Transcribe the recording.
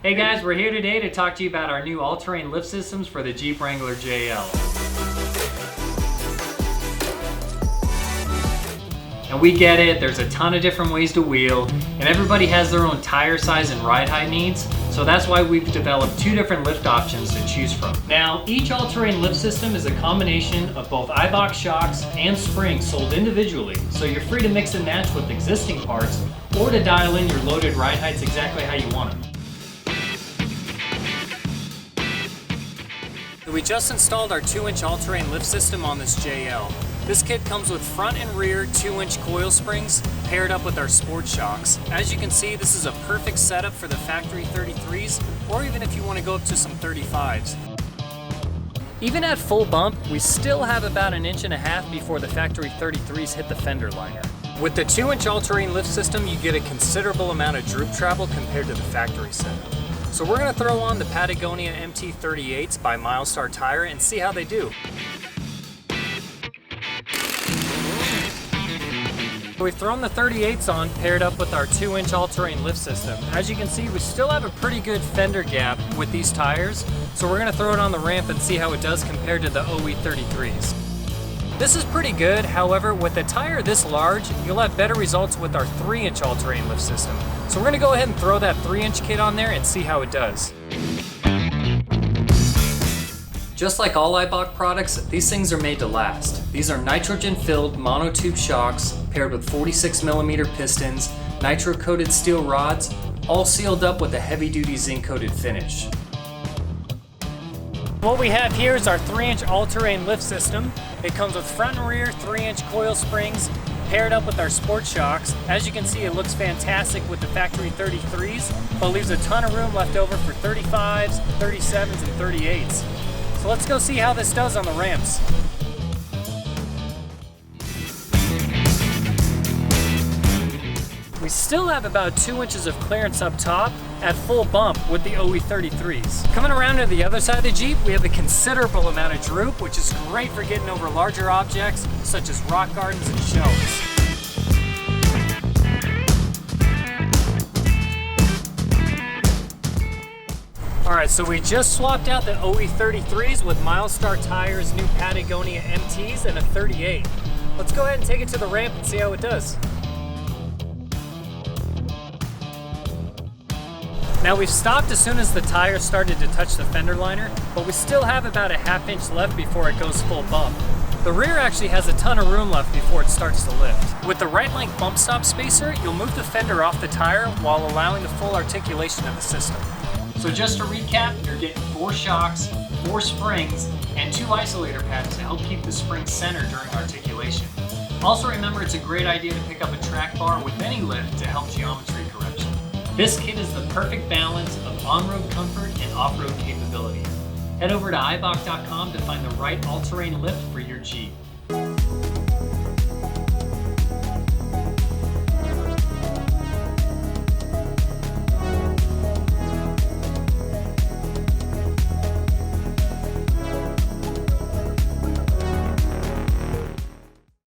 Hey guys, we're here today to talk to you about our new all-terrain lift systems for the Jeep Wrangler JL. And we get it, there's a ton of different ways to wheel, and everybody has their own tire size and ride height needs, so that's why we've developed two different lift options to choose from. Now, each all-terrain lift system is a combination of both Eibach shocks and springs sold individually, so you're free to mix and match with existing parts, or to dial in your loaded ride heights exactly how you want them. We just installed our 2-inch all-terrain lift system on this JL. This kit comes with front and rear 2-inch coil springs paired up with our sport shocks. As you can see, this is a perfect setup for the factory 33s, or even if you want to go up to some 35s. Even at full bump, we still have about 1.5 inches before the factory 33s hit the fender liner. With the 2-inch all-terrain lift system, you get a considerable amount of droop travel compared to the factory setup. So we're going to throw on the Patagonia MT38s by Milestar Tire and see how they do. We've thrown the 38s on paired up with our 2-inch all-terrain lift system. As you can see, we still have a pretty good fender gap with these tires, so we're going to throw it on the ramp and see how it does compared to the OE33s. This is pretty good, however, with a tire this large, you'll have better results with our 3-inch all-terrain lift system. So we're going to go ahead and throw that 3-inch kit on there and see how it does. Just like all Eibach products, these things are made to last. These are nitrogen-filled monotube shocks paired with 46mm pistons, nitro-coated steel rods, all sealed up with a heavy-duty zinc-coated finish. What we have here is our 3-inch all-terrain lift system. It comes with front and rear 3-inch coil springs paired up with our sport shocks. As you can see, it looks fantastic with the factory 33s, but leaves a ton of room left over for 35s, 37s, and 38s. So let's go see how this does on the ramps. We still have about 2 inches of clearance up top at full bump with the OE33s. Coming around to the other side of the Jeep, we have a considerable amount of droop, which is great for getting over larger objects such as rock gardens and shelves. Alright, so we just swapped out the OE33s with Milestar Tire's new Patagonia MTs and a 38. Let's go ahead and take it to the ramp and see how it does. Now we've stopped as soon as the tire started to touch the fender liner, but we still have about 1/2 inch left before it goes full bump. The rear actually has a ton of room left before it starts to lift. With the right length bump stop spacer, you'll move the fender off the tire while allowing the full articulation of the system. So just to recap, you're getting 4 shocks, 4 springs, and 2 isolator pads to help keep the springs centered during articulation. Also remember, it's a great idea to pick up a track bar with any lift to help geometry correction. This kit is the perfect balance of on-road comfort and off-road capability. Head over to Eibach.com to find the right all-terrain lift for your Jeep.